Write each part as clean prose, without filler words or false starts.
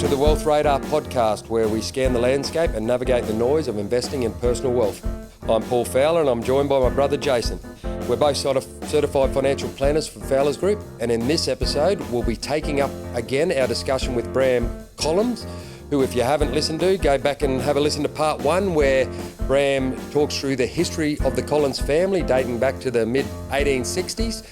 to the Wealth Radar podcast, where we scan the landscape and navigate the noise of investing in personal wealth. I'm Paul Fowler and I'm joined by my brother Jason. We're both certified financial planners for Fowler's Group, and in this episode we'll be taking up again our discussion with Bram Collins, who, if you haven't listened to, go back and have a listen to part one, where Bram talks through the history of the Collins family dating back to the mid-1860s,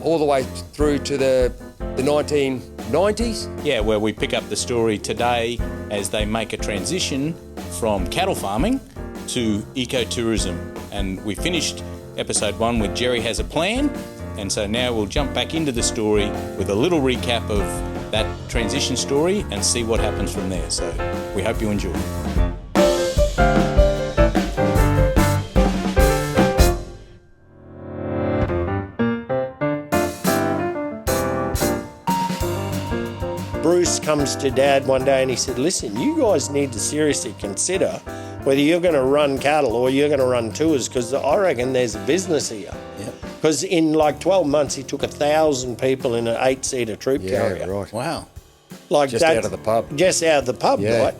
all the way through to the 1990s. Yeah, where we pick up the story today as they make a transition from cattle farming to ecotourism. And we finished episode one with Jerry Has a Plan, and so now we'll jump back into the story with a little recap of that transition story and see what happens from there. So we hope you enjoy. Bruce comes to Dad one day and he said, listen, you guys need to seriously consider whether you're going to run cattle or you're going to run tours, because I reckon there's a business here. Because in like 12 months, he took 1,000 people in an 8-seater troop carrier. Right. Wow. Like just out of the pub. Just out of the pub, right?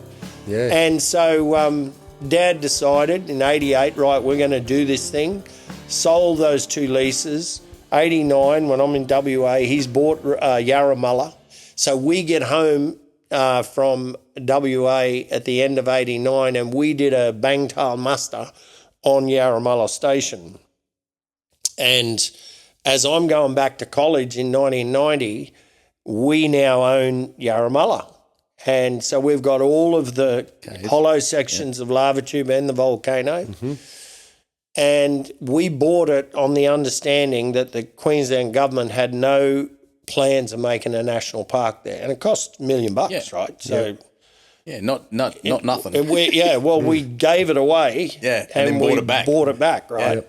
Yeah. And so Dad decided in 88, right, we're going to do this thing. Sold those 2 leases. 89, when I'm in WA, he's bought Yarramulla. So we get home from WA at the end of 89, and we did a bangtail muster on Yarramulla Station. And as I'm going back to college in 1990, we now own Yarramulla. And so we've got all of the hollow sections of lava tube and the volcano. Mm-hmm. And we bought it on the understanding that the Queensland government had no plans of making a national park there, and it cost $1 million, right? So, not nothing. We gave it away, and then bought it back, right? Yeah.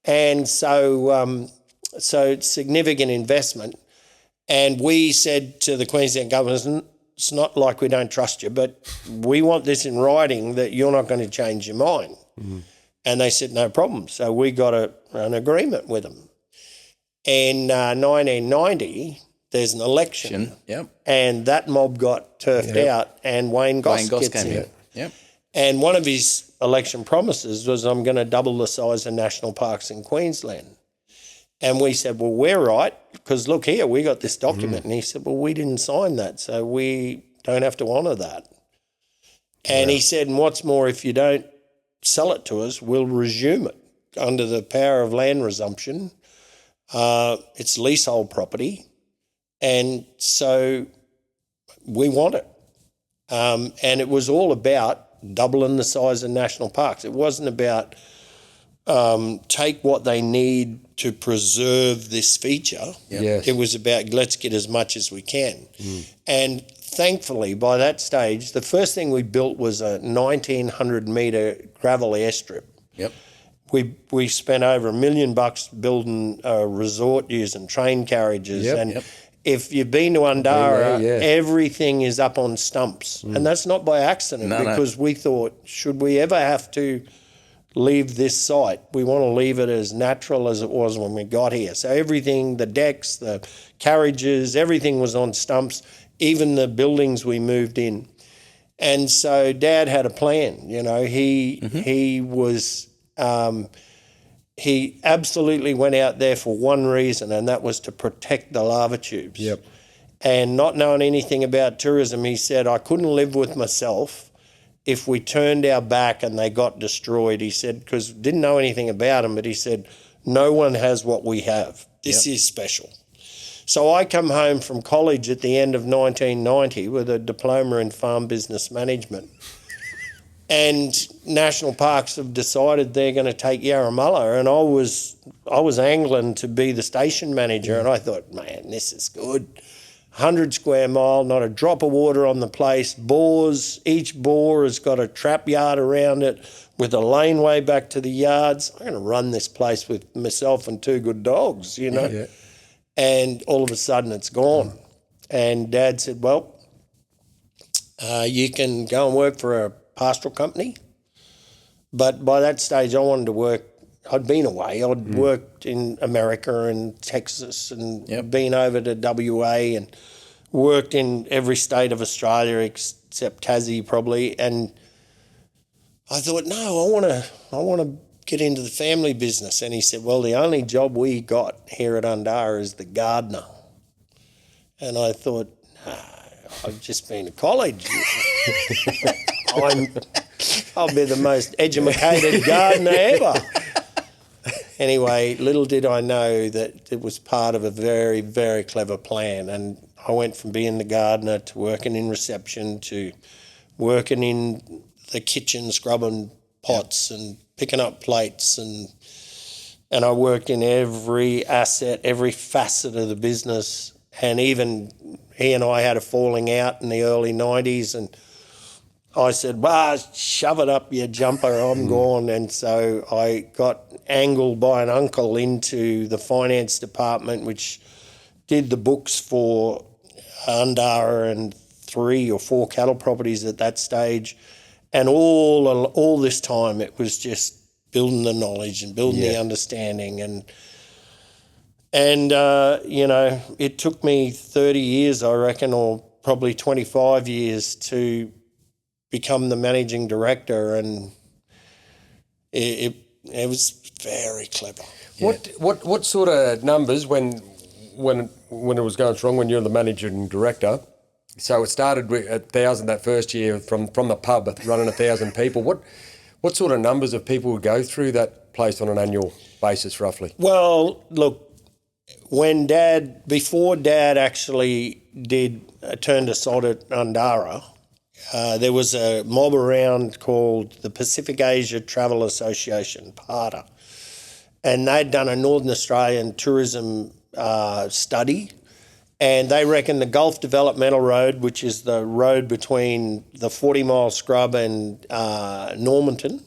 And so, it's significant investment, and we said to the Queensland government, it's not like we don't trust you, but we want this in writing that you're not going to change your mind. Mm. And they said no problem. So we got an agreement with them. In 1990, there's an election, and that mob got turfed out, and Wayne Goss gets in. Yep. And one of his election promises was, I'm going to double the size of national parks in Queensland. And we said, well, we're right, because look here, we got this document. And he said, well, we didn't sign that, so we don't have to honour that. And he said, and what's more, if you don't sell it to us, we'll resume it under the power of land resumption. It's leasehold property, and so we want it. And it was all about doubling the size of national parks. It wasn't about take what they need to preserve this feature. Yes. It was about let's get as much as we can. Mm. And thankfully, by that stage, the first thing we built was a 1,900-metre gravel airstrip. Yep. We spent over $1 million building a resort using train carriages. If you've been to Undara, everything is up on stumps. And that's not by accident, because we thought, should we ever have to leave this site, we want to leave it as natural as it was when we got here. So everything, the decks, the carriages, everything was on stumps, even the buildings we moved in. And so Dad had a plan. He was... he absolutely went out there for one reason, and that was to protect the lava tubes. Yep. And not knowing anything about tourism, he said, I couldn't live with myself if we turned our back and they got destroyed. He said, because didn't know anything about them, but he said, no one has what we have. This is special. So I come home from college at the end of 1990 with a diploma in farm business management. And national parks have decided they're going to take Yarramulla, and I was angling to be the station manager, and I thought, man, this is good. 100 square mile, not a drop of water on the place, bores, each bore has got a trap yard around it with a laneway back to the yards. I'm going to run this place with myself and 2 good dogs, Yeah. And all of a sudden it's gone. And Dad said, well, you can go and work for a pastoral company. But by that stage I wanted to work. I'd been away. I'd worked in America and Texas and been over to WA, and worked in every state of Australia except Tassie probably, and I thought, no, I want to get into the family business. And he said, well, the only job we got here at Undara is the gardener. And I thought, no, I've just been to college. I'll be the most educated gardener ever. Anyway, little did I know that it was part of a very, very clever plan. And I went from being the gardener to working in reception to working in the kitchen, scrubbing pots and picking up plates. And I worked in every asset, every facet of the business. And even he and I had a falling out in the early 90s, and I said, well, shove it up your jumper, I'm gone. And so I got angled by an uncle into the finance department, which did the books for Undara and 3 or 4 cattle properties at that stage. And all this time it was just building the knowledge and building the understanding. And you know, it took me 30 years, I reckon, or probably 25 years to become the managing director, and it was very clever. What sort of numbers when it was going strong when you were the managing director? So it started with 1,000 that first year from the pub, running 1,000 people. What sort of numbers of people would go through that place on an annual basis, roughly? Well, look, before Dad actually turned us on at Undara, there was a mob around called the Pacific Asia Travel Association, PATA, and they'd done a Northern Australian tourism study, and they reckon the Gulf Developmental Road, which is the road between the 40-mile scrub and Normanton,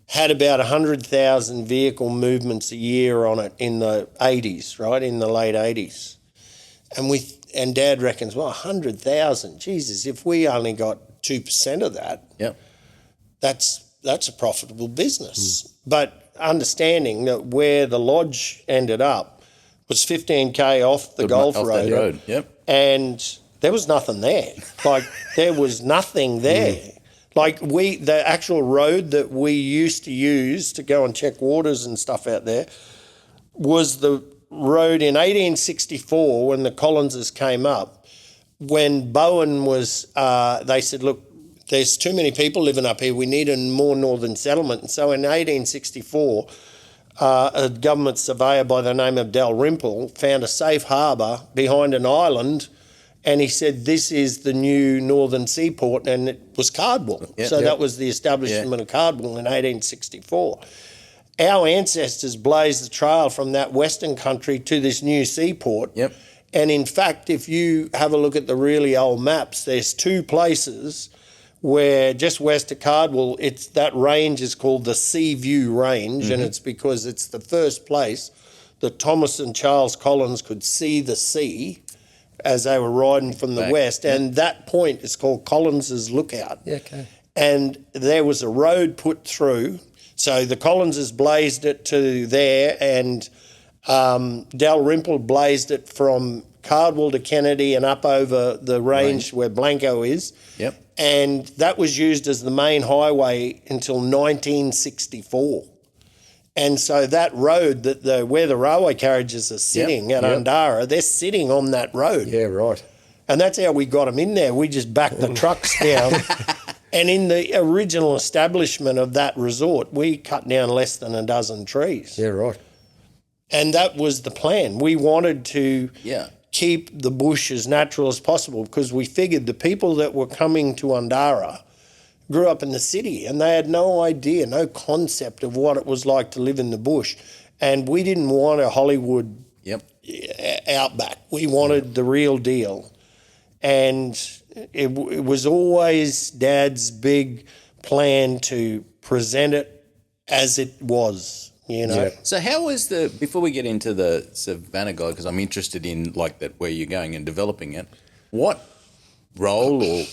had about 100,000 vehicle movements a year on it in the 80s, right, in the late 80s. And Dad reckons, well, 100,000, Jesus, if we only got 2% of that, that's a profitable business. But understanding that where the lodge ended up was 15K off the Gulf Road. And there was nothing there. Like, there was nothing there. Like, the actual road that we used to use to go and check waters and stuff out there was the road in 1864 when the Collinses came up, when Bowen was, they said, look, there's too many people living up here, we need a more northern settlement. And so in 1864, a government surveyor by the name of Dalrymple found a safe harbour behind an island, and he said, this is the new northern seaport, and it was Cardwell. That was the establishment of Cardwell in 1864. Our ancestors blazed the trail from that western country to this new seaport. And in fact, if you have a look at the really old maps, there's 2 places where just west of Cardwell, that range is called the Sea View Range, and it's because it's the first place that Thomas and Charles Collins could see the sea as they were riding from the west, and that point is called Collins's Lookout. And there was a road put through, so the Collinses blazed it to there, and Dalrymple blazed it from Cardwell to Kennedy and up over the range where Blanco is. And that was used as the main highway until 1964. And so that road, where the railway carriages are sitting at Undara, they're sitting on that road. And that's how we got them in there. We just backed the trucks down. And in the original establishment of that resort, we cut down less than a dozen trees. And that was the plan. We wanted to keep the bush as natural as possible, because we figured the people that were coming to Undara grew up in the city and they had no idea, no concept of what it was like to live in the bush. And we didn't want a Hollywood outback. We wanted the real deal. And it was always Dad's big plan to present it as it was. You know. So how was before we get into the Savannah Guide, because I'm interested in like that where you're going and developing it, what role or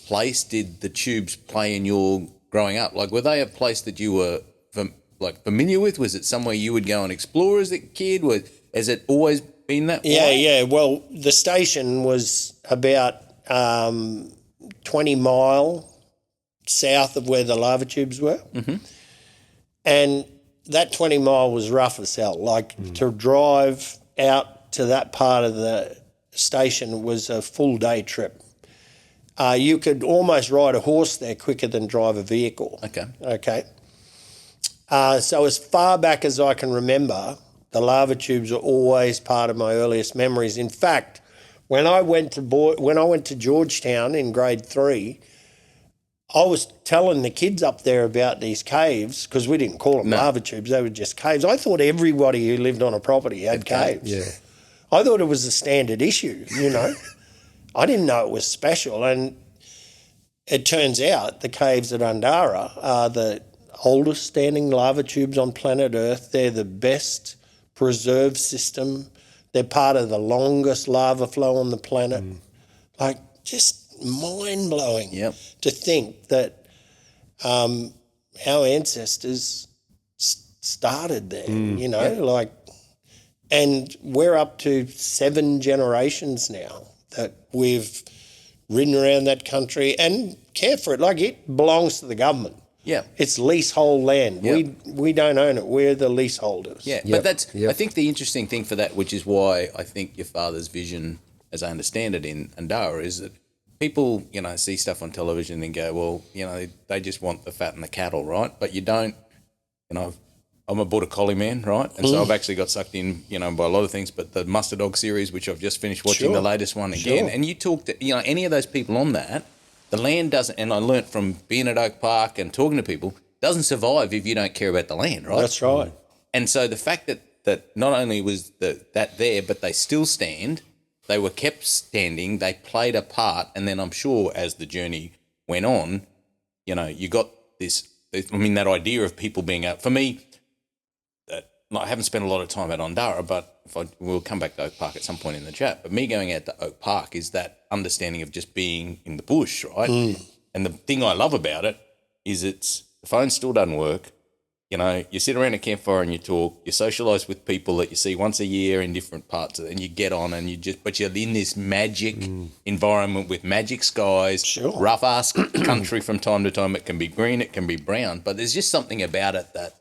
place did the tubes play in your growing up? Like, were they a place that you were familiar with? Was it somewhere you would go and explore as a kid? Has it always been that Yeah, wide? yeah. Well, the station was about 20 mile south of where the lava tubes were. Mm-hmm. And that 20 mile was rough as hell. Like to drive out to that part of the station was a full day trip. You could almost ride a horse there quicker than drive a vehicle. Okay. So as far back as I can remember, the lava tubes are always part of my earliest memories. In fact, when I went to Georgetown in grade 3, I was telling the kids up there about these caves because we didn't call them lava tubes; they were just caves. I thought everybody who lived on a property had caves. Yeah. I thought it was a standard issue, you know. I didn't know it was special, and it turns out the caves at Undara are the oldest standing lava tubes on planet Earth. They're the best preserved system. They're part of the longest lava flow on the planet. Like, just mind-blowing to think that our ancestors started there, you know, like, and we're up to 7 generations now that we've ridden around that country and care for it. Like, it belongs to the government. Yeah. It's leasehold land. Yep. We don't own it. We're the leaseholders. Yeah, but that's I think the interesting thing for that, which is why I think your father's vision, as I understand it in Undara, is that people, you know, see stuff on television and go, well, you know, they just want the fat and the cattle, right? But you don't, you know, I'm a Border Collie man, right? And so I've actually got sucked in, you know, by a lot of things, but the Mustard Dog series, which I've just finished watching the latest one again, and you talk to, you know, any of those people on that, the land doesn't, and I learnt from being at Oak Park and talking to people, doesn't survive if you don't care about the land, right? That's right. And so the fact that not only was that there, but they still stand, they were kept standing, they played a part, and then I'm sure as the journey went on, you know, you got this, I mean, that idea of people being out, for me, I haven't spent a lot of time at Undara, but we'll come back to Oak Park at some point in the chat. But me going out to Oak Park is that understanding of just being in the bush, right? And the thing I love about it is the phone still doesn't work. You know, you sit around a campfire and you talk, you socialise with people that you see once a year in different parts and you get on and but you're in this magic environment with magic skies, rough ass country from time to time. It can be green, it can be brown, but there's just something about it that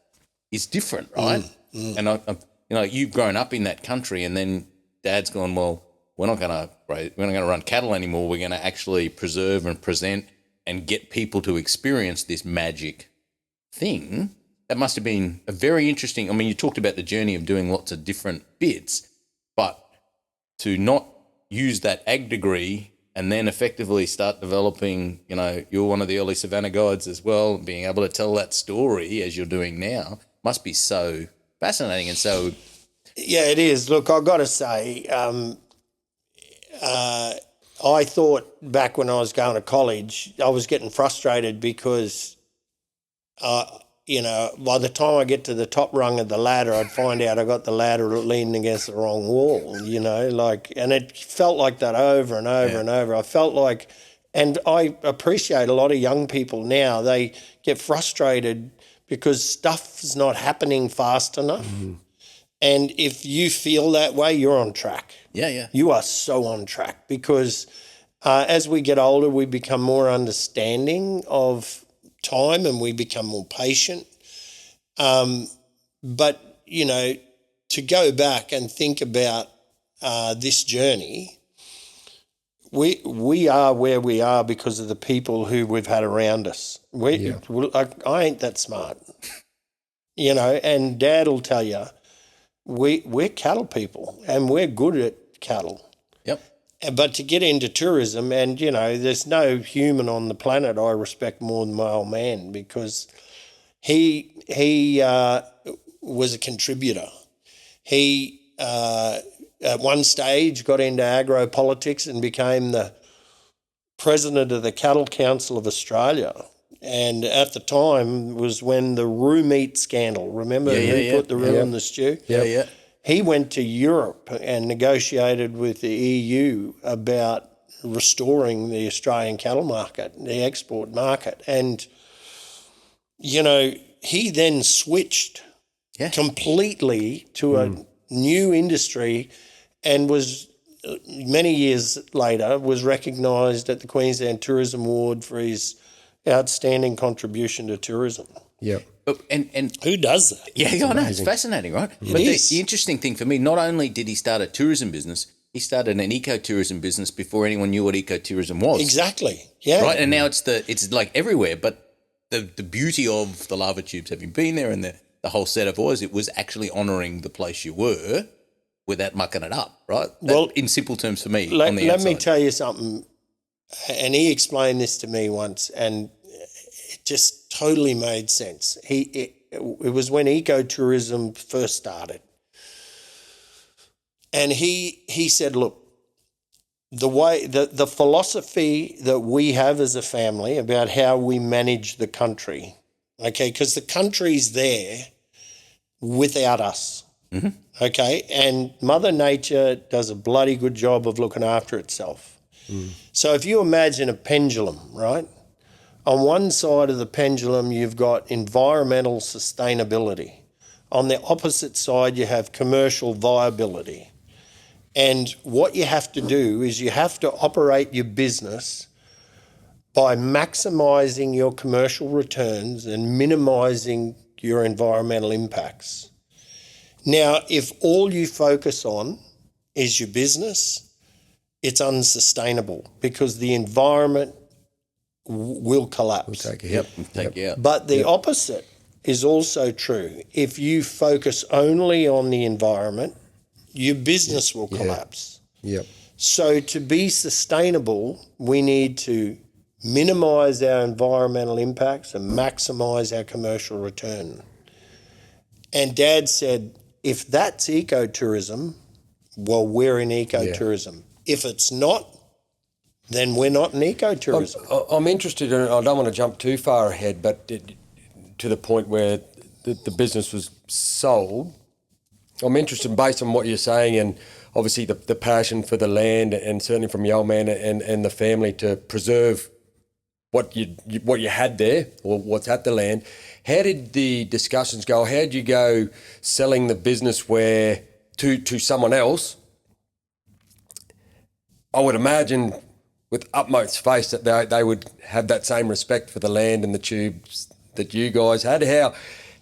is different, right? And I, you know, you've grown up in that country, and then Dad's gone, well, we're not going to run cattle anymore. We're going to actually preserve and present and get people to experience this magic thing. That must have been a very interesting. I mean, you talked about the journey of doing lots of different bits, but to not use that ag degree and then effectively start developing, you know, you're one of the early Savannah guides as well, being able to tell that story as you're doing now must be so fascinating. And so, yeah, it is. Look, I've got to say, I thought back when I was going to college, I was getting frustrated because, you know, by the time I get to the top rung of the ladder, I'd find out I got the ladder leaning against the wrong wall, you know, like, and it felt like that over and over and over. I felt like, and I appreciate a lot of young people now, they get frustrated because stuff's not happening fast enough. And if you feel that way, you're on track. Yeah. You are so on track because as we get older, we become more understanding of time and we become more patient. But, you know, to go back and think about this journey, we are where we are because of the people who we've had around us. I ain't that smart, you know, and Dad will tell you, we're cattle people and we're good at cattle. Yep. But to get into tourism, and, you know, there's no human on the planet I respect more than my old man because he was a contributor. He, at one stage, got into agro-politics and became the president of the Cattle Council of Australia. And at the time was when the roux meat scandal, remember who put the roux in the stew? Yeah. He went to Europe and negotiated with the EU about restoring the Australian cattle market, the export market. And, you know, he then switched completely to a new industry and was many years later was recognised at the Queensland Tourism Award for his outstanding contribution to tourism. Yep. And Who does that? yeah, I know, it's fascinating, right? But the interesting thing for me, not only did he start a tourism business, he started an ecotourism business before anyone knew what ecotourism was. Exactly. Yeah. Right, and now it's like everywhere. But the beauty of the lava tubes, having been there, and the whole setup it was actually honouring the place you were without mucking it up, right? Well, in simple terms for me, on the outside. Let me tell you something, and he explained this to me once, and it just totally made sense. It was when ecotourism first started. And he said, look, the philosophy that we have as a family about how we manage the country, okay, because the country's there without us, okay, and Mother Nature does a bloody good job of looking after itself. So if you imagine a pendulum, right, on one side of the pendulum you've got environmental sustainability. On the opposite side you have commercial viability. And what you have to do is you have to operate your business by maximising your commercial returns and minimising your environmental impacts. Now, if all you focus on is your business, it's unsustainable because the environment will collapse. We'll take it. Take you out. But the opposite is also true. If you focus only on the environment, your business will collapse. Yep. So to be sustainable, we need to minimise our environmental impacts and maximise our commercial return. And Dad said, if that's ecotourism, well, we're in ecotourism. If it's not, then we're not in ecotourism. I'm interested in, I don't want to jump too far ahead, but to the point where the business was sold, I'm interested based on what you're saying and obviously the passion for the land and certainly from your old man and the family to preserve what you had there or what's at the land. How did the discussions go? How did you go selling the business to someone else? I would imagine with utmost faith that they would have that same respect for the land and the tubes that you guys had.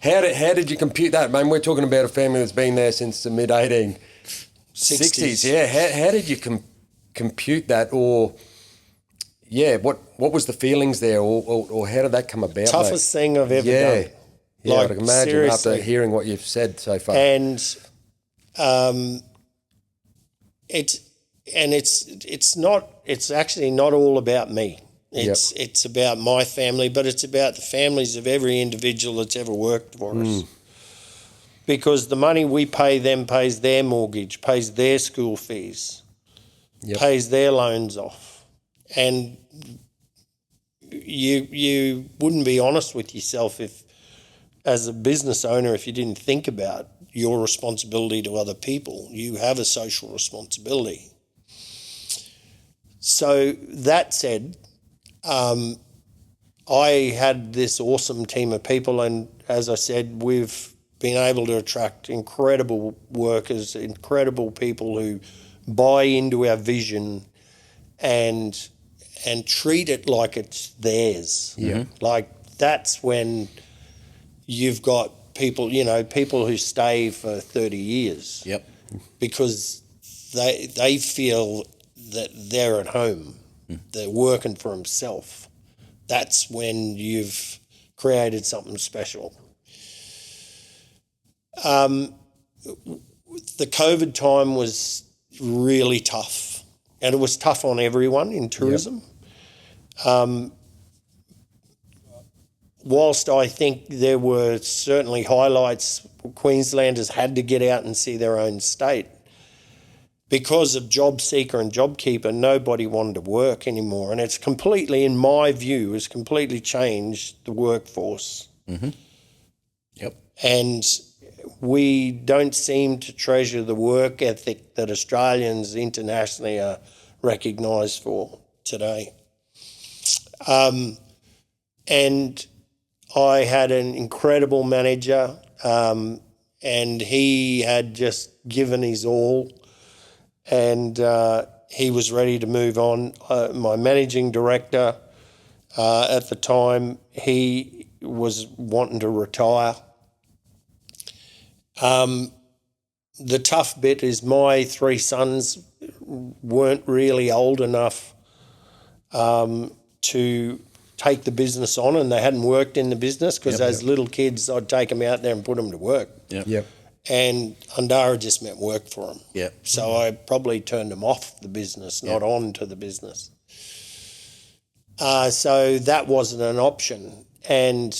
How did you compute that? I mean, we're talking about a family that's been there since the mid-1860s. Yeah, how did you compute that? Or, yeah, what was the feelings there? Or how did that come about? Toughest thing I've ever done. Yeah, like, I can imagine seriously. after hearing what you've said so far. And it's actually not all about me. It's about my family, but it's about the families of every individual that's ever worked for us. Because the money we pay them pays their mortgage, pays their school fees, pays their loans off. And you wouldn't be honest with yourself if, as a business owner, if you didn't think about your responsibility to other people. You have a social responsibility. So that said, I had this awesome team of people, and as I said, we've been able to attract incredible workers, incredible people who buy into our vision and treat it like it's theirs. Yeah. Like that's when you've got people who stay for 30 years. Yep. Because they feel that they're at home. They're working for himself. That's when you've created something special. The COVID time was really tough, and it was tough on everyone in tourism. Whilst I think there were certainly highlights, Queenslanders had to get out and see their own state. Because of JobSeeker and JobKeeper, nobody wanted to work anymore. And it's completely, in my view, has completely changed the workforce. Yep. And we don't seem to treasure the work ethic that Australians internationally are recognised for today. And I had an incredible manager, and he had just given his all. and he was ready to move on. My managing director at the time, he was wanting to retire. The tough bit is my 3 sons weren't really old enough to take the business on, and they hadn't worked in the business because as little kids I'd take them out there and put them to work. Yep. And Undara just meant work for them. Yep. So I probably turned them off the business, not on to the business. So that wasn't an option. And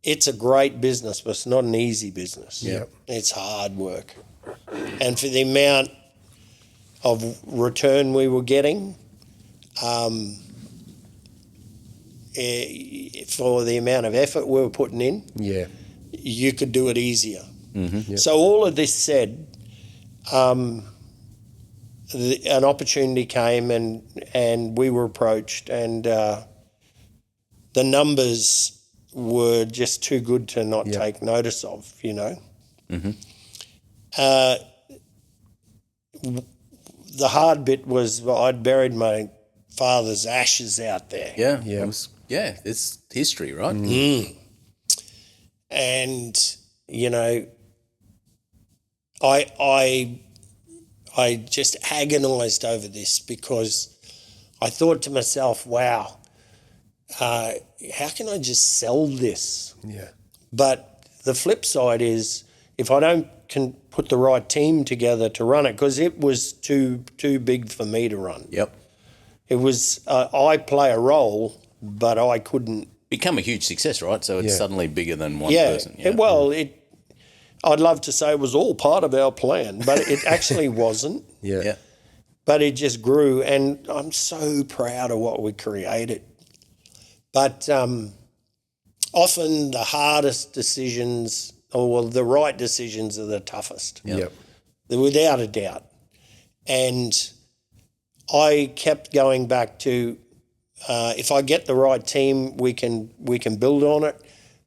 it's a great business, but it's not an easy business. Yep. It's hard work. And for the amount of return we were getting, for the amount of effort we were putting in, you could do it easier. So all of this said, an opportunity came and we were approached, and the numbers were just too good to not take notice of, you know. The hard bit was I'd buried my father's ashes out there. It's history, right? And, you know, I just agonised over this because I thought to myself, wow, how can I just sell this? Yeah. But the flip side is if I can put the right team together to run it, because it was too big for me to run. Yep. It was I play a role, but I couldn't. Become a huge success, right? So it's suddenly bigger than one Yeah, person. I'd love to say it was all part of our plan, but it actually wasn't. Yeah. But it just grew, and I'm so proud of what we created. But often the hardest decisions, or the right decisions, are the toughest. Yep. Without a doubt. And I kept going back to if I get the right team, we can build on it.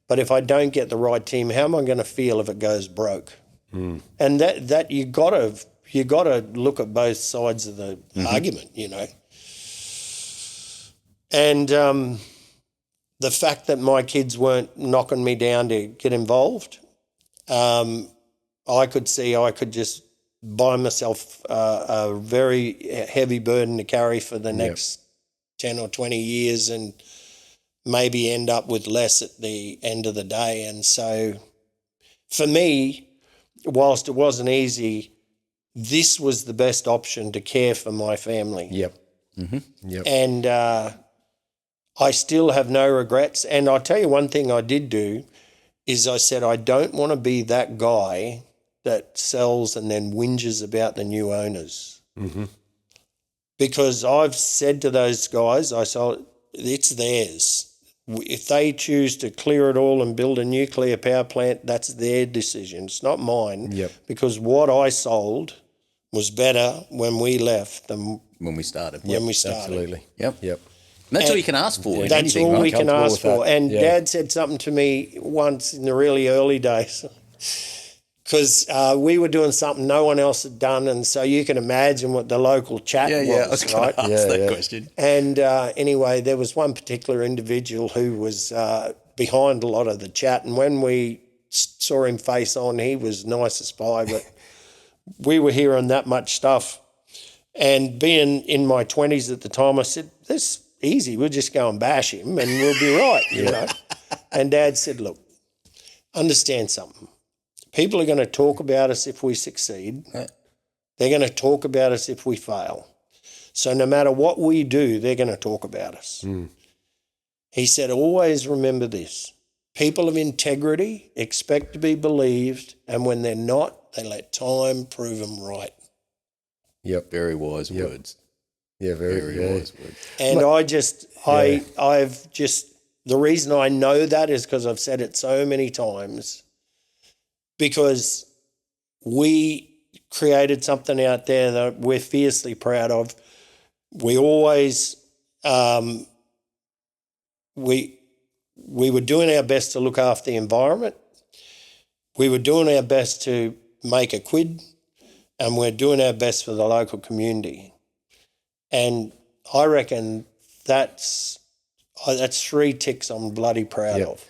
But if I don't get the right team, how am I going to feel if it goes broke? And that you got to look at both sides of the argument, you know. And the fact that my kids weren't knocking me down to get involved, I could see I could just buy myself a very heavy burden to carry for the next 10 or 20 years and maybe end up with less at the end of the day. And so for me, whilst it wasn't easy, this was the best option to care for my family. Yep. And I still have no regrets. And I'll tell you one thing I did do is I said I don't want to be that guy that sells and then whinges about the new owners. Because I've said to those guys, I said, it's theirs. If they choose to clear it all and build a nuclear power plant, that's their decision. It's not mine. Because what I sold was better when we left than When we started. Absolutely. Yep. Yep. And that's all you can ask for. in That's anything, all right? we can Comfortable ask with for. that. And Yeah. Dad said something to me once in the really early days because we were doing something no one else had done, and so you can imagine what the local chat I was was, going right? to ask that question. And anyway, there was one particular individual who was behind a lot of the chat, and when we saw him face on, he was nice as pie, but we were hearing that much stuff. And being in my 20s at the time, I said, this easy, we'll just go and bash him and we'll be right, you know. And Dad said, look, understand something. People are going to talk about us if we succeed. They're going to talk about us if we fail. So no matter what we do, they're going to talk about us. He said, always remember this. People of integrity expect to be believed, and when they're not, they let time prove them right. Yep. Very wise words. Yeah, very wise words. And I've just, the reason I know that is because I've said it so many times, because we created something out there that we're fiercely proud of. We always, we were doing our best to look after the environment. We were doing our best to make a quid. and we're doing our best for the local community. And I reckon that's 3 ticks I'm bloody proud of.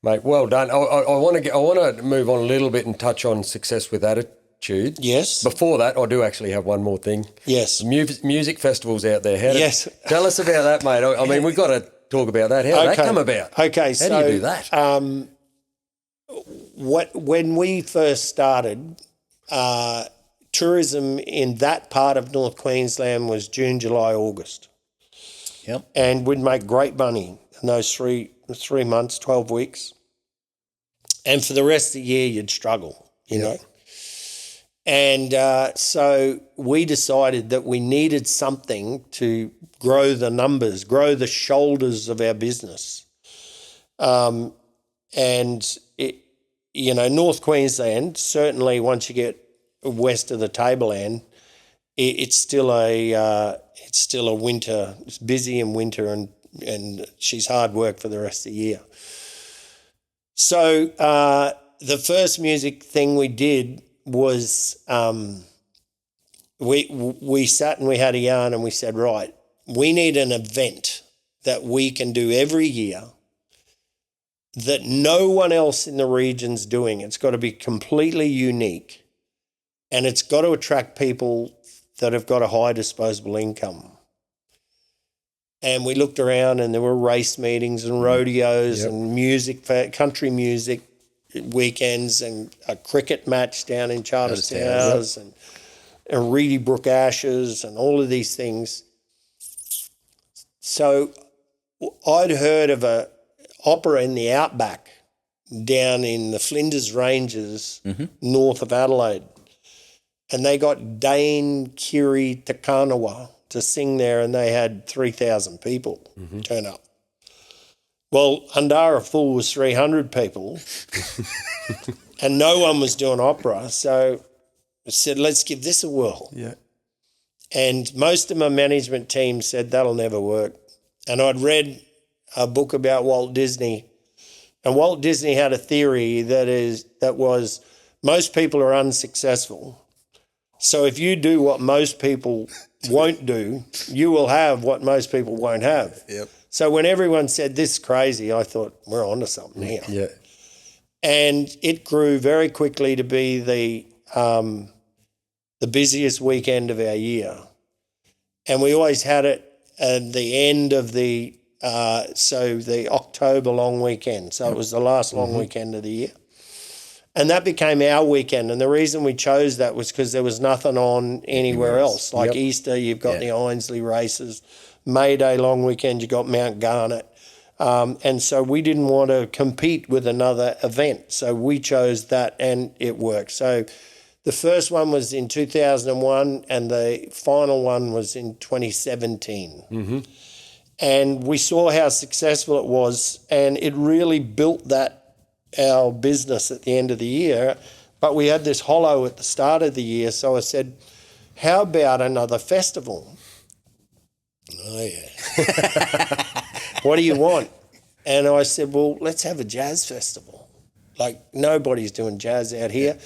Mate, well done. I want to move on a little bit and touch on success with attitude. Yes. Before that, I do actually have one more thing. Yes. Music festivals out there. Yes. Tell us about that, mate. I mean, we've got to talk about that. How did that come about? Okay, How do you do that? When we first started, tourism in that part of North Queensland was June, July, August. Yep. And we'd make great money in those three months, 12 weeks. And for the rest of the year, you'd struggle, you know. And so we decided that we needed something to grow the numbers, grow the shoulders of our business. And, North Queensland, certainly once you get west of the Tableland, it's still a winter. It's busy in winter, and she's hard work for the rest of the year. So the first music thing we did was we sat and we had a yarn and we said, right, we need an event that we can do every year that no one else in the region's doing. It's got to be completely unique, and it's got to attract people that have got a high disposable income. And we looked around and there were race meetings and rodeos and country music weekends and a cricket match down in Charters Towers and Reedy Brook Ashes and all of these things. So I'd heard of a opera in the outback down in the Flinders Ranges north of Adelaide. And they got Dane Kiri Takanawa to sing there, and they had 3,000 people turn up. Well, Undara Full was 300 people and no one was doing opera. So I said, let's give this a whirl. Yeah. And most of my management team said, that'll never work. And I'd read a book about Walt Disney, and Walt Disney had a theory that was most people are unsuccessful. So if you do what most people won't do, you will have what most people won't have. Yep. So when everyone said this is crazy, I thought we're onto something here. Yeah. And it grew very quickly to be the busiest weekend of our year. And we always had it at the end of the October long weekend. So it was the last long weekend of the year. And that became our weekend. And the reason we chose that was because there was nothing on anywhere else. Like Easter, you've got the Ainsley races. May Day long weekend, you got Mount Garnet. And so we didn't want to compete with another event. So we chose that, and it worked. So the first one was in 2001 and the final one was in 2017. And we saw how successful it was, and it really built our business at the end of the year. But we had this hollow at the start of the year. So I said, how about another festival? Oh, yeah. What do you want? And I said, well, let's have a jazz festival. Like, nobody's doing jazz out here.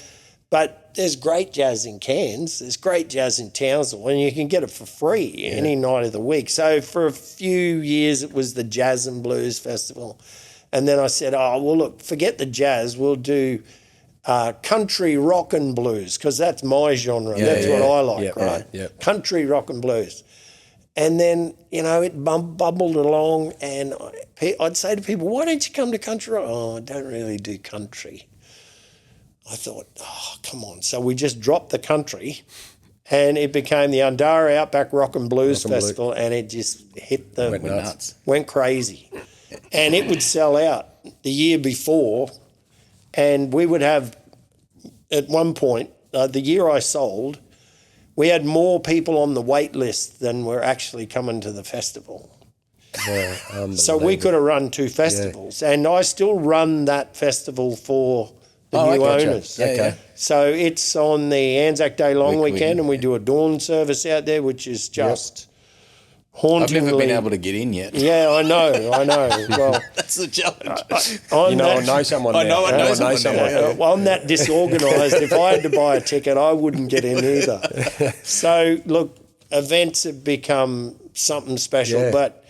But there's great jazz in Cairns. There's great jazz in Townsville, and you can get it for free any night of the week. So for a few years, it was the Jazz and Blues Festival. And then I said, oh, well, look, forget the jazz. We'll do country rock and blues, because that's my genre. That's what I like, right? Country rock and blues. And then, it bubbled along, and I'd say to people, why don't you come to country rock? Oh, I don't really do country. I thought, oh, come on. So we just dropped the country, and it became the Undara Outback Rock and Blues Festival, and it just hit went nuts. Went crazy. And it would sell out the year before, and we would have, at one point, the year I sold, we had more people on the wait list than were actually coming to the festival. So we could have run 2 festivals, and I still run that festival for the new owners. So it's on the Anzac Day long weekend, and we do a dawn service out there, which is just I've hauntingly. never been able to get in yet. Yeah, I know. Well, That's the challenge. I'm You know, I that, know someone I there. know, I know someone there. well, I'm that disorganised. If I had to buy a ticket, I wouldn't get in either. So, look, events have become something special, Yeah. but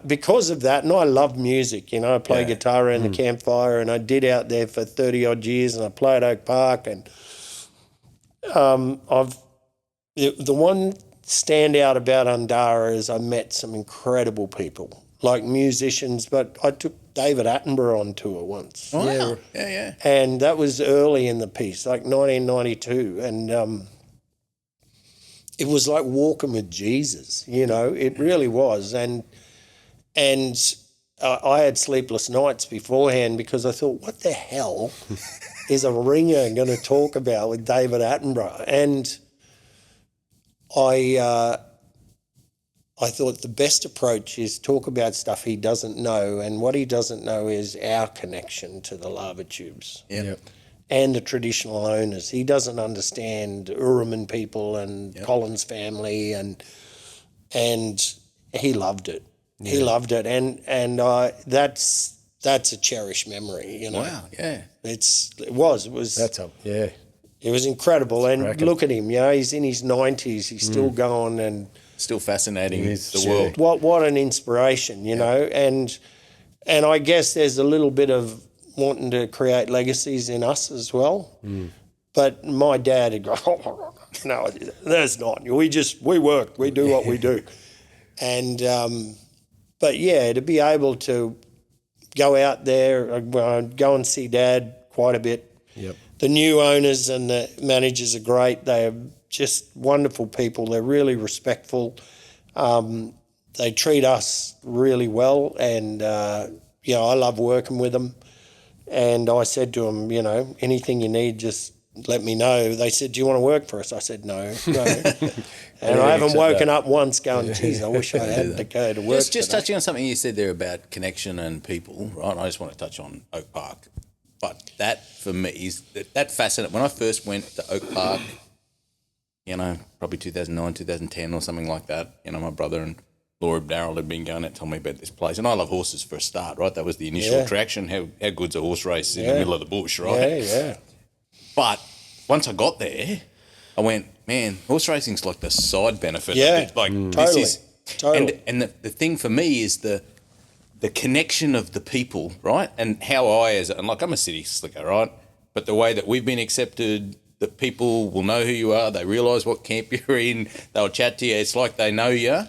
because of that, and I love music, you know, I play guitar around the campfire, and I did out there for 30-odd years, and I play at Oak Park, and the one standout about Undara is I met some incredible people, like musicians, but I took David Attenborough on tour once. Wow. Yeah. And that was early in the piece, like 1992. And it was like walking with Jesus, you know, it really was. And I had sleepless nights beforehand because I thought, what the hell is a ringer going to talk about with David Attenborough? And I thought the best approach is talk about stuff he doesn't know, and what he doesn't know is our connection to the lava tubes and the traditional owners. He doesn't understand Uruman people and Collins family, and he loved it. Yeah. He loved it, and that's a cherished memory, you know. Wow. Yeah. It was. That's a, yeah. It was incredible, and cracking. look at him. You know, he's in his 90s. He's still going, and Still fascinating is, the world. what an inspiration, you know. And I guess there's a little bit of wanting to create legacies in us as well. But my dad would go, oh, no, there's not. We work, we do what we do. And but yeah, to be able to go out there, go and see Dad quite a bit. Yep. The new owners and the managers are great. They are just wonderful people. They're really respectful. They treat us really well, and you know, I love working with them. And I said to them, you know, anything you need, just let me know. They said, do you want to work for us? I said, no. And I haven't woken up once going, geez, I wish I had to go to work. Just touching on something you said there about connection and people, right? I just want to touch on Oak Park. But that, for me, is that fascinating. When I first went to Oak Park, you know, probably 2009, 2010 or something like that, you know, my brother and Laura Darrell had been going out telling me about this place. And I love horses for a start, right? That was the initial attraction. How good's a horse race in the middle of the bush, right? Yeah. But once I got there, I went, man, horse racing's like the side benefit of it. Like, totally. This is, and the thing for me is the connection of the people, right? And how and like I'm a city slicker, right? But the way that we've been accepted, that people will know who you are, they realise what camp you're in, they'll chat to you, it's like they know you,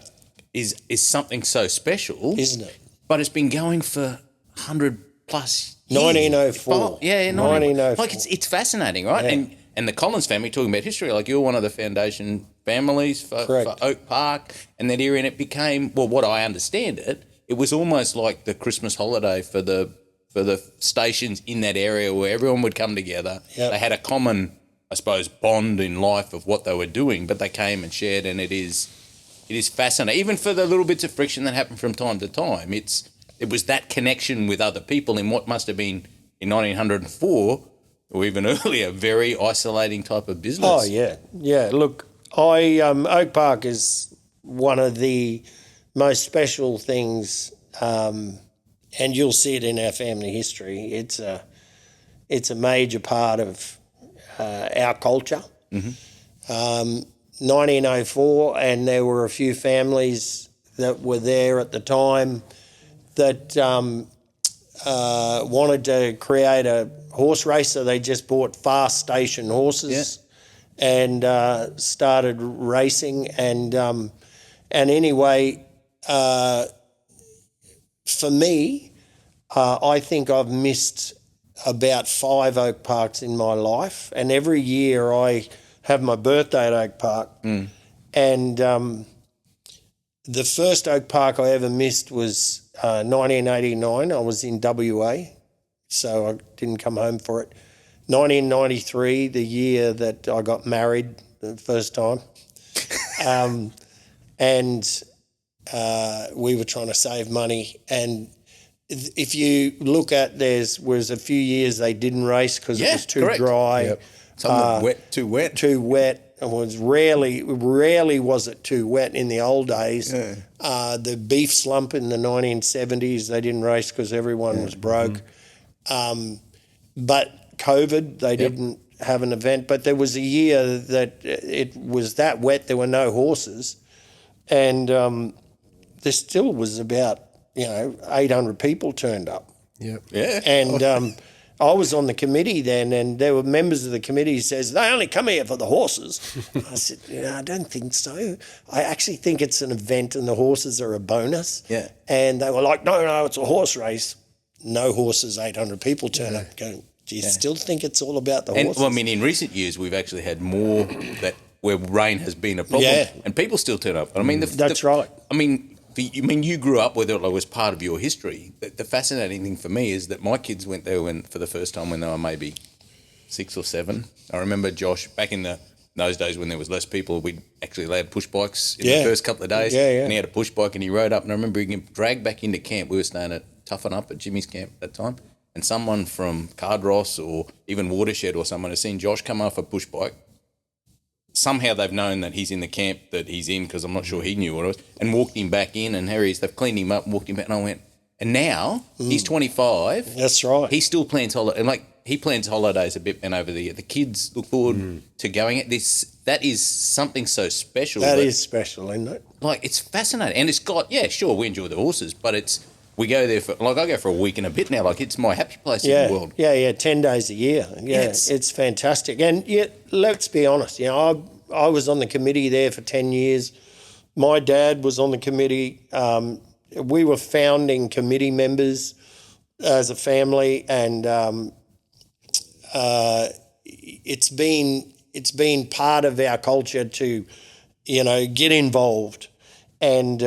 is something so special. Isn't it? But it's been going for 100 plus years. 1904. Oh, yeah, 1904. Like it's fascinating, right? Yeah. And the Collins family, talking about history, like you're one of the foundation families for Oak Park, and that era, and it became, well, what I understand it was almost like the Christmas holiday for the stations in that area where everyone would come together. Yep. They had a common, I suppose, bond in life of what they were doing, but they came and shared, and it is fascinating. Even for the little bits of friction that happened from time to time, it was that connection with other people in what must have been in 1904 or even earlier, very isolating type of business. Oh yeah. Look, Oak Park is one of the most special things, and you'll see it in our family history. It's a major part of our culture. 1904, and there were a few families that were there at the time that wanted to create a horse race, so they just bought fast station horses and started racing. And anyway, for me, I think I've missed about 5 Oak Parks in my life, and every year I have my birthday at Oak Park. And the first Oak Park I ever missed was 1989. I was in WA, so I didn't come home for it. 1993, the year that I got married the first time. And we were trying to save money. And if you look at, was a few years they didn't race because it was too dry. Some wet, too wet. Too wet. It was rarely was it too wet in the old days. The beef slump in the 1970s, they didn't race because everyone was broke. But COVID, they didn't have an event. But there was a year that it was that wet, there were no horses. And there still was about, 800 people turned up. Yep. Yeah. And I was on the committee then, and there were members of the committee who says, they only come here for the horses. I said, I don't think so. I actually think it's an event and the horses are a bonus. Yeah. And they were like, no, it's a horse race. No horses, 800 people turn up. Go, do you still think it's all about the horses? Well, I mean, in recent years, we've actually had more where rain has been a problem, and people still turn up. I mean, that's right. I mean, you grew up with it, like, it was part of your history. The fascinating thing for me is that my kids went there for the first time when they were maybe 6 or 7. I remember Josh back in those days when there was less people. We actually allowed push bikes in the first couple of days, and he had a push bike and he rode up. And I remember getting dragged back into camp. We were staying at Toughen Up at Jimmy's camp at that time, and someone from Cardross or even Watershed or someone has seen Josh come off a push bike. Somehow they've known that he's in the camp that he's in, because I'm not sure he knew what it was, and walked him back in, and they've cleaned him up and walked him back, and I went, and now he's 25. That's right. He still plans holidays, and he plans holidays a bit, and over the year. The kids look forward to going at this. That is something so special. That is special, isn't it? Like, it's fascinating. And it's got, sure, we enjoy the horses, but we go there I go for a week and a bit now. Like, it's my happy place in the world. Yeah, 10 days a year. Yeah, it's fantastic. And yet, let's be honest, I was on the committee there for 10 years. My dad was on the committee. We were founding committee members as a family, and it's been part of our culture to, get involved. And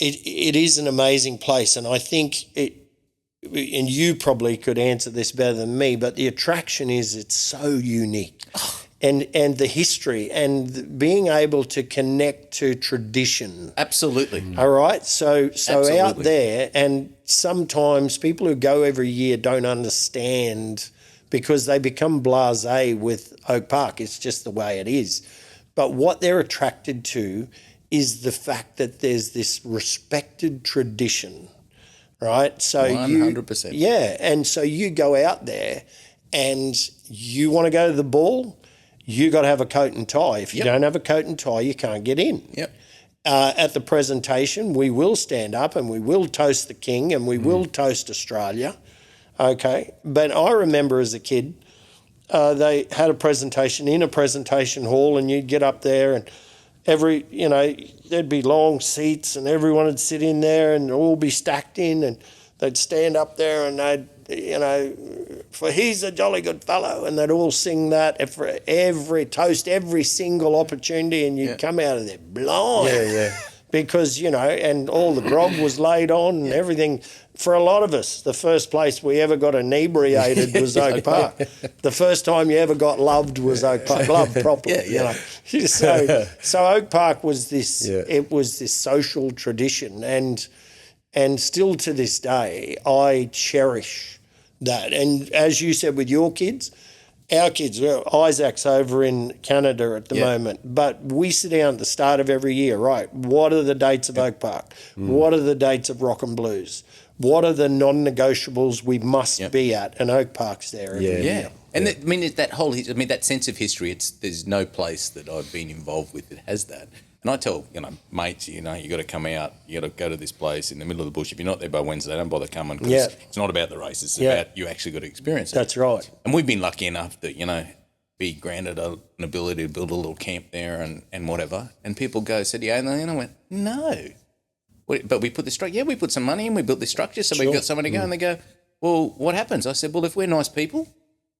it is an amazing place, and I think and you probably could answer this better than me, but the attraction is it's so unique. And the history and being able to connect to tradition. Absolutely. All right? So out there, and sometimes people who go every year don't understand because they become blasé with Oak Park. It's just the way it is. But what they're attracted to is the fact that there's this respected tradition, right? So 100%. And so you go out there and you want to go to the ball, you got to have a coat and tie. If you don't have a coat and tie, you can't get in. Yep. At the presentation, we will stand up and we will toast the king and we will toast Australia, okay? But I remember as a kid, they had a presentation in a presentation hall, and you'd get up there and there'd be long seats and everyone would sit in there and all be stacked in, and they'd stand up there and they'd, for he's a jolly good fellow, and they'd all sing that for every toast, every single opportunity, and you'd come out of there blind. Because, and all the grog was laid on and everything. For a lot of us, the first place we ever got inebriated was Oak Park. The first time you ever got loved was Oak Park, loved properly. So Oak Park was this. It was this social tradition, and still to this day, I cherish that. And as you said with your kids, our kids, Isaac's over in Canada at the moment, but we sit down at the start of every year, right? What are the dates of Oak Park? What are the dates of Rock and Blues? What are the non-negotiables we must be at? And Oak Park's there every year. And that sense of history, there's no place that I've been involved with that has that. And I tell, mates, you got to come out, you got to go to this place in the middle of the bush. If you're not there by Wednesday, don't bother coming, because it's not about the race. It's about you actually got to experience it. That's right. And we've been lucky enough that, be granted an ability to build a little camp there and whatever. And people said, and I went, no. But we put the structure, we put some money in, we built this structure, so we've got someone to go, and they go, well, what happens? I said, well, if we're nice people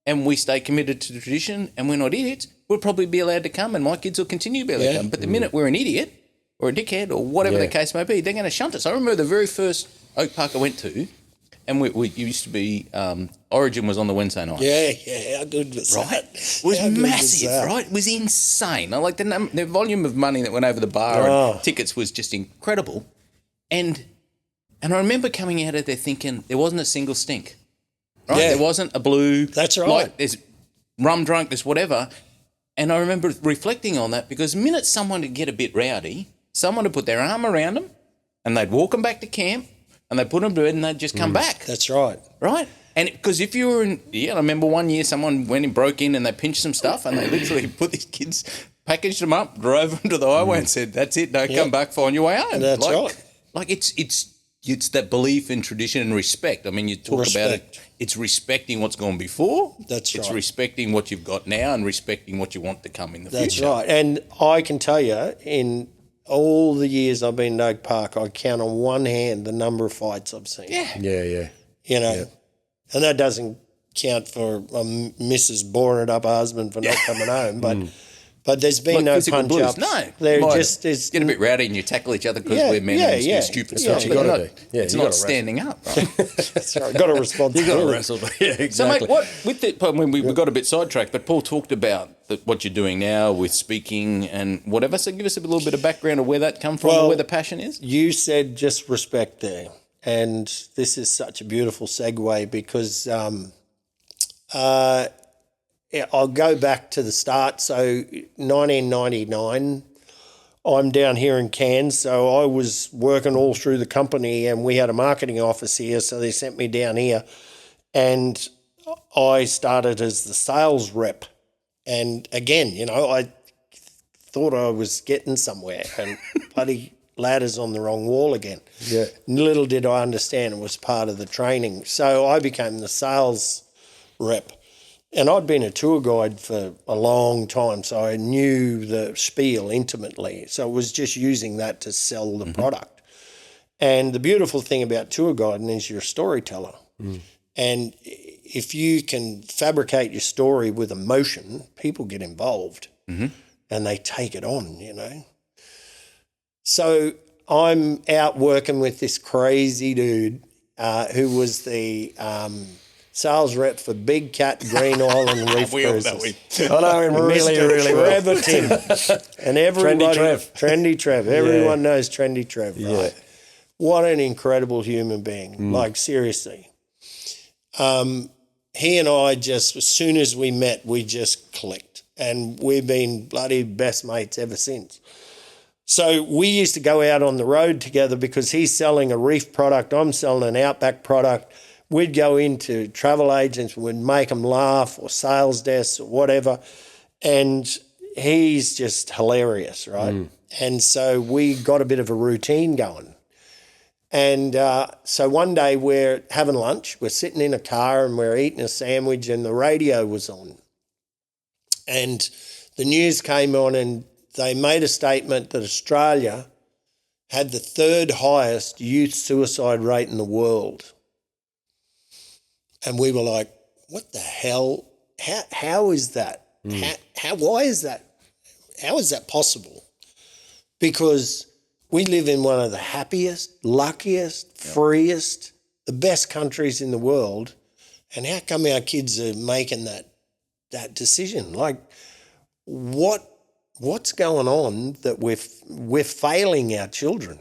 and we stay committed to the tradition and we're not idiots, we'll probably be allowed to come, and my kids will continue to be allowed to come. But the minute we're an idiot or a dickhead or whatever the case may be, they're going to shunt us. I remember the very first Oak Park I went to, and we used to be, Origin was on the Wednesday night. Yeah, how good was that? It was massive, right? It was insane. I like the volume of money that went over the bar and tickets was just incredible. And I remember coming out of there thinking there wasn't a single stink, right? There wasn't a blue. That's right. Like, there's rum drunk, there's whatever. And I remember reflecting on that because the minute someone would get a bit rowdy, someone would put their arm around them and they'd walk them back to camp and they'd put them to bed and they'd just come back. That's right. Right? And because if you were I remember one year someone went and broke in and they pinched some stuff and they literally put these kids, packaged them up, drove them to the highway and said, that's it, come back, find your way home. That's right. Like it's that belief in tradition and respect. I mean, you talk about it. It's respecting what's gone before. That's right. It's respecting what you've got now and respecting what you want to come in the future. That's right. And I can tell you, in all the years I've been in Oak Park, I count on one hand the number of fights I've seen. Yeah. You know, and that doesn't count for Mrs. boring it up her husband for not coming home, but there's been no punch ups. No, there just is. Get a bit rowdy and you tackle each other because we're men and do stupid stuff. You got to do. It's not standing up. Right? That's right. Got a responsibility. You got to wrestle. Yeah, exactly. So, mate, what with the? I mean, we got a bit sidetracked, but Paul talked about what you're doing now with speaking and whatever. So, give us a little bit of background of where that come from, and where the passion is. You said just respect there, and this is such a beautiful segue because I'll go back to the start. So 1999, I'm down here in Cairns. So I was working all through the company and we had a marketing office here. So they sent me down here and I started as the sales rep. And again, you know, I thought I was getting somewhere and bloody ladder's on the wrong wall again. Yeah. Little did I understand it was part of the training. So I became the sales rep. And I'd been a tour guide for a long time, so I knew the spiel intimately. So it was just using that to sell the product. And the beautiful thing about tour guiding is you're a storyteller. And if you can fabricate your story with emotion, people get involved and they take it on, you know. So I'm out working with this crazy dude who was the sales rep for Big Cat Green Island Reef Cruises. I know him really well. Trevor Tim. And everybody, Trendy Trev. Everyone knows Trendy Trev, right? What an incredible human being. Like, seriously. He and I just, as soon as we met, we just clicked. And we've been bloody best mates ever since. So we used to go out on the road together because he's selling a reef product, I'm selling an outback product. We'd go into travel agents, we'd make them laugh, or sales desks or whatever, and he's just hilarious, right? And so we got a bit of a routine going. And so one day we're having lunch, we're sitting in a car and we're eating a sandwich and the radio was on. And the news came on and they made a statement that Australia had the third highest youth suicide rate in the world. And we were like, what the hell? How is that? Why is that? How is that possible? Because we live in one of the happiest, luckiest, freest, the best countries in the world. And how come our kids are making that decision? Like, what's going on that we're failing our children?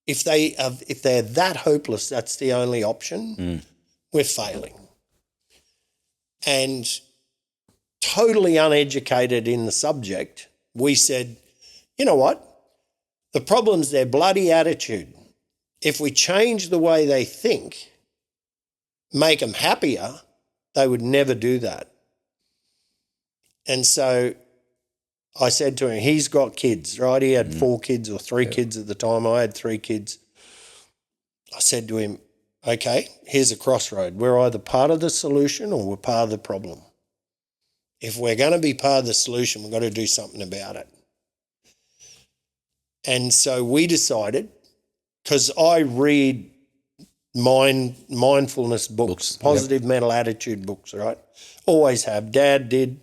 If they're that hopeless, that's the only option. We're failing. And totally uneducated in the subject, we said, you know what? The problem's their bloody attitude. If we change the way they think, make them happier, they would never do that. And so I said to him, he's got kids, right? He had 4 kids or 3 kids at the time. I had 3 kids. I said to him, okay, here's a crossroad. We're either part of the solution or we're part of the problem. If we're going to be part of the solution, we've got to do something about it. And so we decided, because I read mindfulness books, positive mental attitude books, right? Always have. Dad did.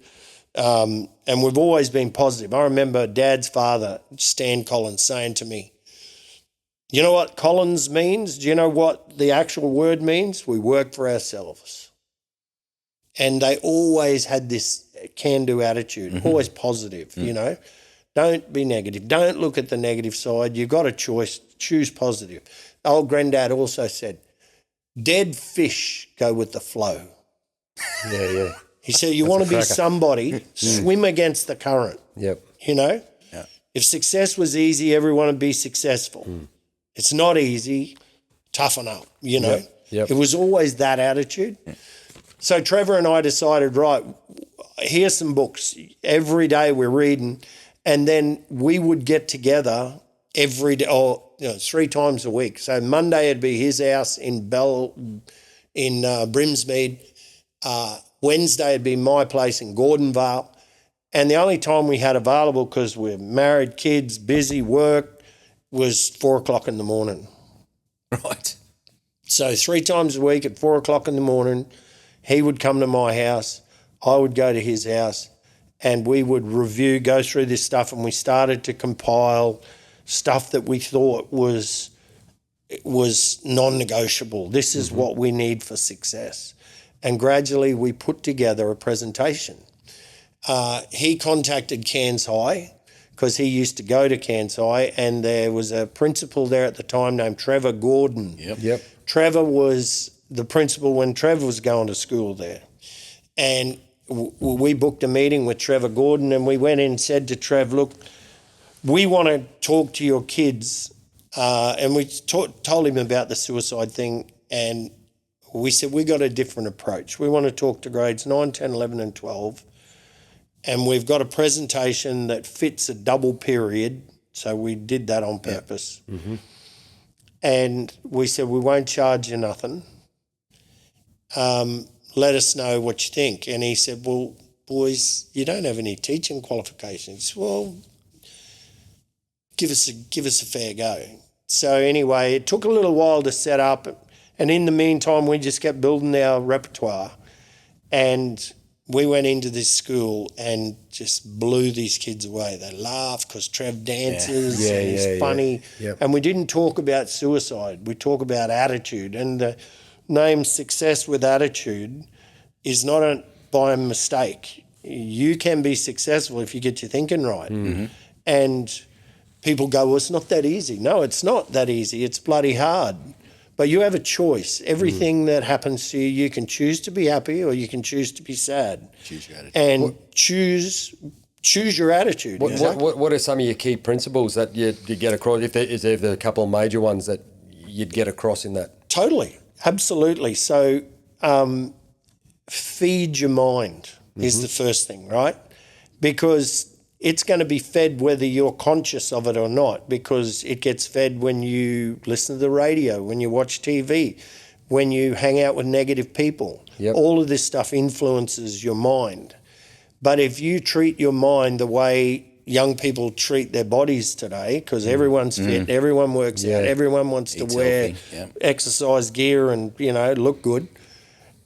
And we've always been positive. I remember Dad's father, Stan Collins, saying to me, you know what Collins means? Do you know what the actual word means? We work for ourselves. And they always had this can-do attitude, always positive, you know. Don't be negative. Don't look at the negative side. You've got a choice. Choose positive. Old granddad also said, dead fish go with the flow. He said, you want to be somebody, swim against the current. Yep. You know? Yeah. If success was easy, everyone would be successful. It's not easy. Toughen up, you know? Yep. It was always that attitude. So Trevor and I decided, right, here's some books. Every day we're reading, and then we would get together every day, or 3 times a week. So Monday it'd be his house in Brimsmead. Wednesday it'd be my place in Gordonvale. And the only time we had available, because we're married, kids, busy, work, was 4 o'clock in the morning. Right. So 3 times a week at 4 o'clock in the morning, he would come to my house, I would go to his house, and we would go through this stuff, and we started to compile stuff that we thought was non-negotiable. This is what we need for success. And gradually we put together a presentation. He contacted Cairns High, because he used to go to Cairns High, and there was a principal there at the time named Trevor Gordon. Yep. Trevor was the principal when Trevor was going to school there. And we booked a meeting with Trevor Gordon, and we went in and said to Trev, look, we want to talk to your kids. And we told him about the suicide thing, and we said, we got a different approach. We want to talk to grades 9, 10, 11 and 12. And we've got a presentation that fits a double period. So we did that on purpose. Mm-hmm. And we said, we won't charge you nothing. Let us know what you think. And he said, well, boys, you don't have any teaching qualifications. Well, give us a fair go. So anyway, it took a little while to set up. And in the meantime, we just kept building our repertoire. And we went into this school and just blew these kids away. They laughed because Trev dances and he's funny. Yeah. Yep. And we didn't talk about suicide. We talk about attitude. And the name Success with Attitude is not by a mistake. You can be successful if you get your thinking right. Mm-hmm. And people go, well, it's not that easy. No, it's not that easy. It's bloody hard. But you have a choice. Everything that happens to you, you can choose to be happy or you can choose to be sad. Choose your attitude. And choose your attitude. What are some of your key principles that you get across? Is there a couple of major ones that you'd get across in that? Totally. Absolutely. So feed your mind is the first thing, right? Because it's going to be fed whether you're conscious of it or not, because it gets fed when you listen to the radio, when you watch TV, when you hang out with negative people. Yep. All of this stuff influences your mind. But if you treat your mind the way young people treat their bodies today, because everyone's fit, everyone works out, everyone wants to wear exercise gear and, look good,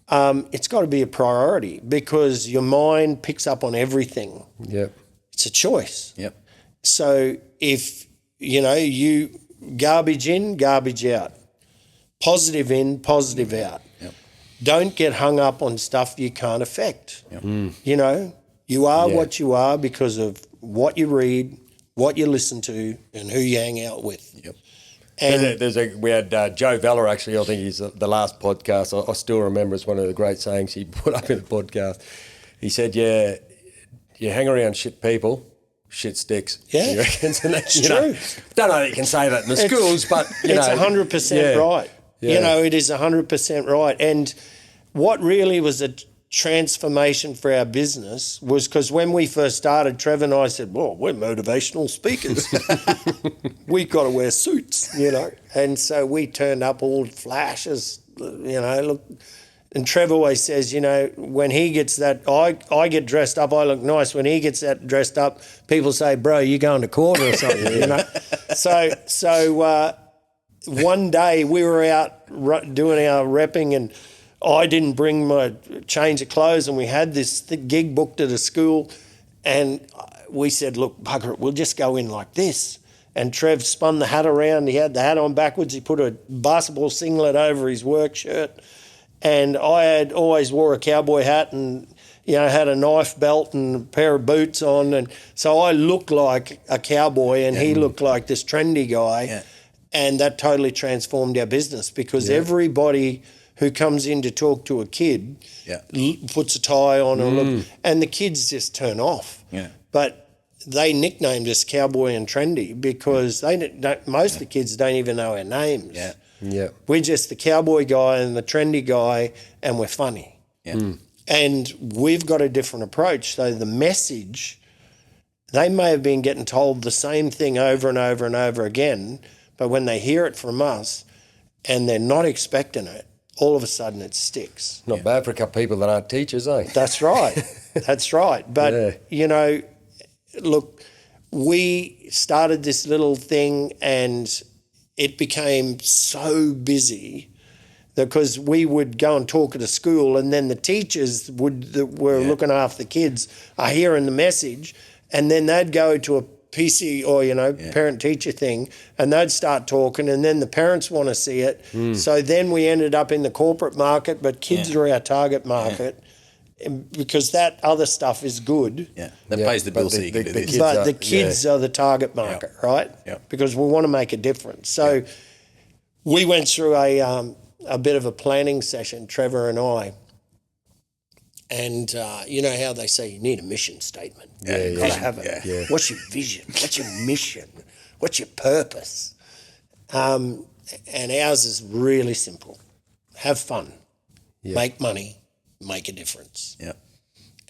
it's got to be a priority because your mind picks up on everything. Yep. It's a choice. Yep. So if, you garbage in, garbage out, positive in, positive out. Yep. Don't get hung up on stuff you can't affect. Yep. You are what you are because of what you read, what you listen to, and who you hang out with. Yep. And we had Joe Veller, actually. I think he's the last podcast. I still remember it's one of the great sayings he put up in the podcast. He said, you hang around shit people, shit sticks. Yeah, it's true. Don't know that you can say that in the schools, but it's 100% right. Yeah. It is 100% right. And what really was a transformation for our business was because when we first started, Trevor and I said, well, we're motivational speakers. We've got to wear suits, And so we turned up all flashes, look. And Trevor always says, when he gets that, I get dressed up, I look nice. When he gets that dressed up, people say, bro, you going to court or something, So one day we were out doing our repping and I didn't bring my change of clothes and we had this gig booked at a school and we said, look, bugger it, we'll just go in like this. And Trev spun the hat around. He had the hat on backwards. He put a basketball singlet over his work shirt. And I had always wore a cowboy hat and, had a knife belt and a pair of boots on. And so I looked like a cowboy and he looked like this trendy guy. Yeah. And that totally transformed our business because everybody who comes in to talk to a kid, Yeah. puts a tie on, or look, and the kids just turn off. Yeah. But they nicknamed us Cowboy and Trendy because most of the kids don't even know our names. Yeah. Yeah. We're just the cowboy guy and the trendy guy, and we're funny. Yeah. And we've got a different approach. So the message, they may have been getting told the same thing over and over and over again, but when they hear it from us and they're not expecting it, all of a sudden it sticks. Not bad for a couple of people that aren't teachers, eh? That's right. That's right. But, you know, look, we started this little thing and it became so busy because we would go and talk at a school, and then the teachers that were looking after the kids are hearing the message, and then they'd go to a PC or, parent-teacher thing, and they'd start talking, and then the parents want to see it. So then we ended up in the corporate market, but kids are our target market. Because that other stuff is good. Yeah, that pays the bills so you can do this. But the kids are the target market, right? Yeah. Because we want to make a difference. So we went through a bit of a planning session, Trevor and I. And you know how they say you need a mission statement. You've got to have it. Yeah. What's your vision? What's your mission? What's your purpose? And ours is really simple. Have fun. Make money. Make a difference. Yeah.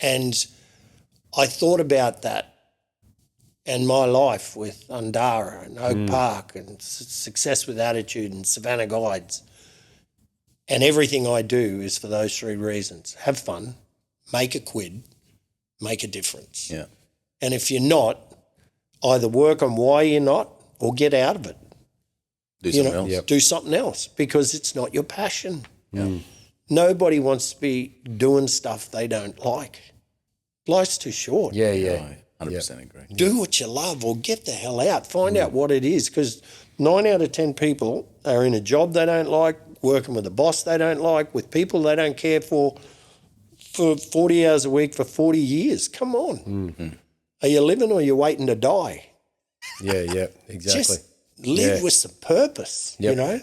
And I thought about that and my life with Undara and Oak Park and Success with Attitude and Savannah Guides. And everything I do is for those three reasons. Have fun, make a quid, make a difference. Yeah. And if you're not, either work on why you're not or get out of it. Do something else. Yep. Do something else because it's not your passion. Nobody wants to be doing stuff they don't like. Life's too short. Yeah. I 100% agree. Do what you love or get the hell out. Find out what it is, because 9 out of 10 people are in a job they don't like, working with a boss they don't like, with people they don't care for 40 hours a week for 40 years. Come on. Are you living or are you waiting to die? Yeah, exactly. Just live with some purpose, you know?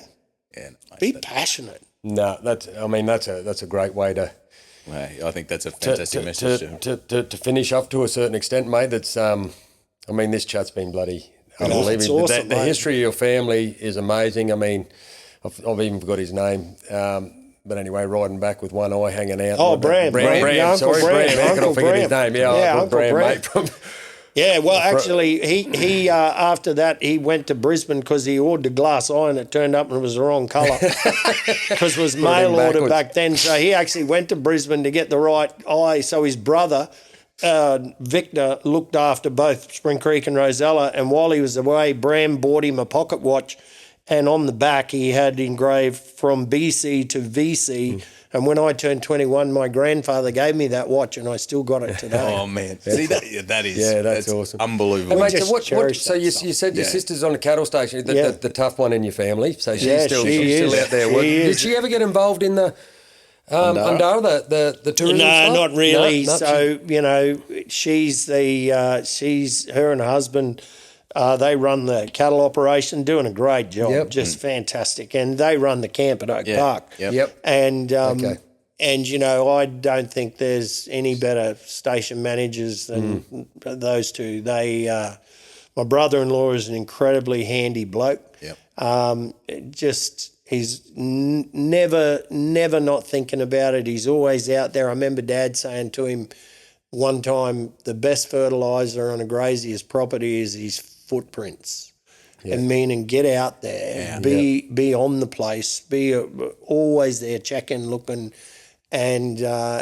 Yeah, Be passionate. No, that's a great way to I think that's a fantastic message. To finish off to a certain extent, mate. That's this chat's been bloody unbelievable. It's awesome, the mate. history of your family is amazing. I mean, I've even forgot his name. But anyway, riding back with one eye hanging out. Oh, Bram. Bram. Uncle Sorry, Bram. Bram. How can I Uncle forget his Bram. name? Yeah, Yeah, Uncle Uncle Bram, Bram. mate. From Yeah, well, actually, he after that, he went to Brisbane because he ordered a glass eye and it turned up and it was the wrong colour because it was mail order backwards. back then. So he actually went to Brisbane to get the right eye. So his brother, Victor, looked after both Spring Creek and Rosella, and while he was away, Bram bought him a pocket watch, and on the back he had engraved from BC to VC. And when I turned 21, my grandfather gave me that watch, and I still got it today. Oh, man. See, that is that's awesome. Unbelievable. Mate, just so cherish so that you stuff. said your sister's on the cattle station, the tough one in your family. So she's Yeah, still she she's is. still out there She working. is. Did she ever get involved in the Undara, the tourism No, stuff? not really. No, So, she's her and her husband, they run the cattle operation, doing a great job, just fantastic. And they run the camp at Oak Park. Yep. And, I don't think there's any better station managers than those two. My brother-in-law is an incredibly handy bloke. Yep. He's never not thinking about it. He's always out there. I remember Dad saying to him one time, the best fertiliser on a grazier's property is his footprints. And meaning get out there, be on the place, be always there, checking, looking. And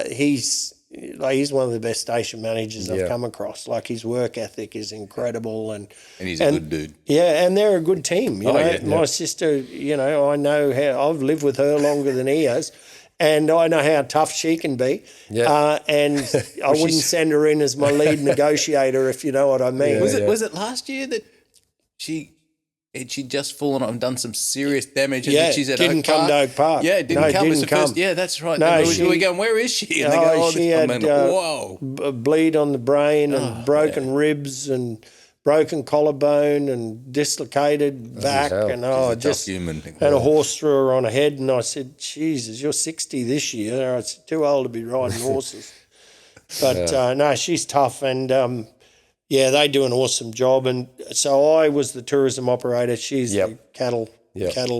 he's one of the best station managers I've come across. Like, his work ethic is incredible, and he's a good dude. Yeah, and they're a good team. My sister, I know how I've lived with her longer than he has, and I know how tough she can be. Yeah. And I wouldn't send her in as my lead negotiator, if you know what I mean. Was it last year that she'd just fallen and done some serious damage? Yeah, and she's at didn't Oak come Park? to Oak Park. Yeah, didn't come. It's the come. first. Yeah, that's right. No, we were going, where is she? And they go, she had whoa. bleed on the brain and broken ribs and broken collarbone and dislocated back, hell. and Tough human thing. had a horse threw her on her head, and I said, Jesus, you're 60 this year. I said, too old to be riding horses. But no, she's tough, and they do an awesome job. And so I was the tourism operator. She's the cattle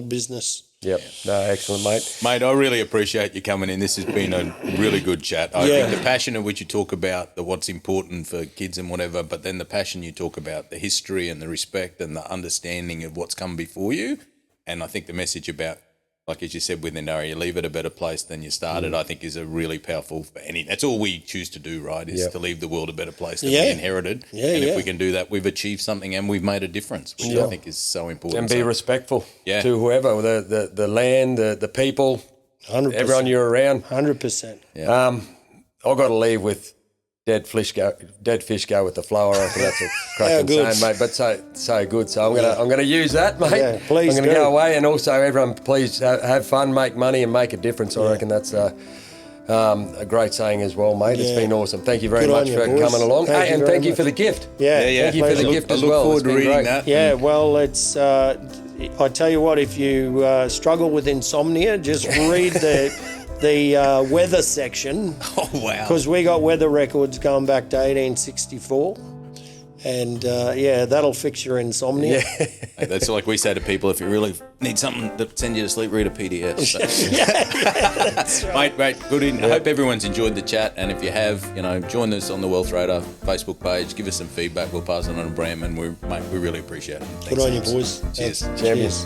business. Yep. No, excellent, mate. Mate, I really appreciate you coming in. This has been a really good chat. I think the passion of which you talk about, what's important for kids and whatever, but then the passion you talk about, the history and the respect and the understanding of what's come before you. And I think the message about, like as you said with Undara, you leave it a better place than you started, I think is a really powerful for any. That's all we choose to do, right, is to leave the world a better place than we inherited. And if we can do that, we've achieved something and we've made a difference, which I think is so important. And be respectful to whoever, the land, the people, 100%. everyone you're around. 100%. Yeah. I've got to leave with dead fish go with the flow. I reckon that's a cracking saying, mate. But so good. So I'm gonna use that, mate. Yeah, please. I'm gonna go away, and also everyone, please have fun, make money, and make a difference. I reckon that's a great saying as well, mate. It's been awesome. Thank you very much for coming along, and thank you for the gift. Thank you for the gift as well. I look forward to reading that. Yeah, well, it's. I tell you what, if you struggle with insomnia, just read the weather section. Oh, wow. Because we got weather records going back to 1864. And, that'll fix your insomnia. Yeah. That's like we say to people, if you really need something to send you to sleep, read a PDF. So. That's right. Mate, good. I hope everyone's enjoyed the chat. And if you have, join us on the Wealth Radar Facebook page. Give us some feedback. We'll pass it on to Bram, and we really appreciate it. Thanks Good on you, boys. Cheers. Cheers.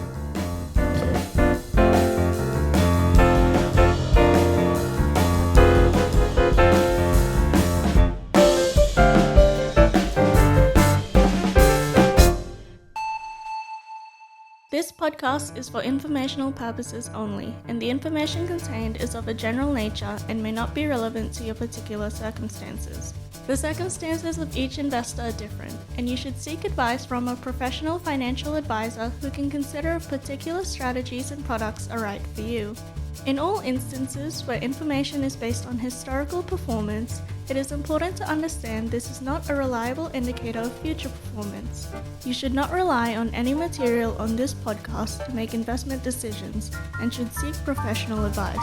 This podcast is for informational purposes only, and the information contained is of a general nature and may not be relevant to your particular circumstances. The circumstances of each investor are different, and you should seek advice from a professional financial advisor who can consider if particular strategies and products are right for you. In all instances where information is based on historical performance, it is important to understand this is not a reliable indicator of future performance. You should not rely on any material on this podcast to make investment decisions and should seek professional advice.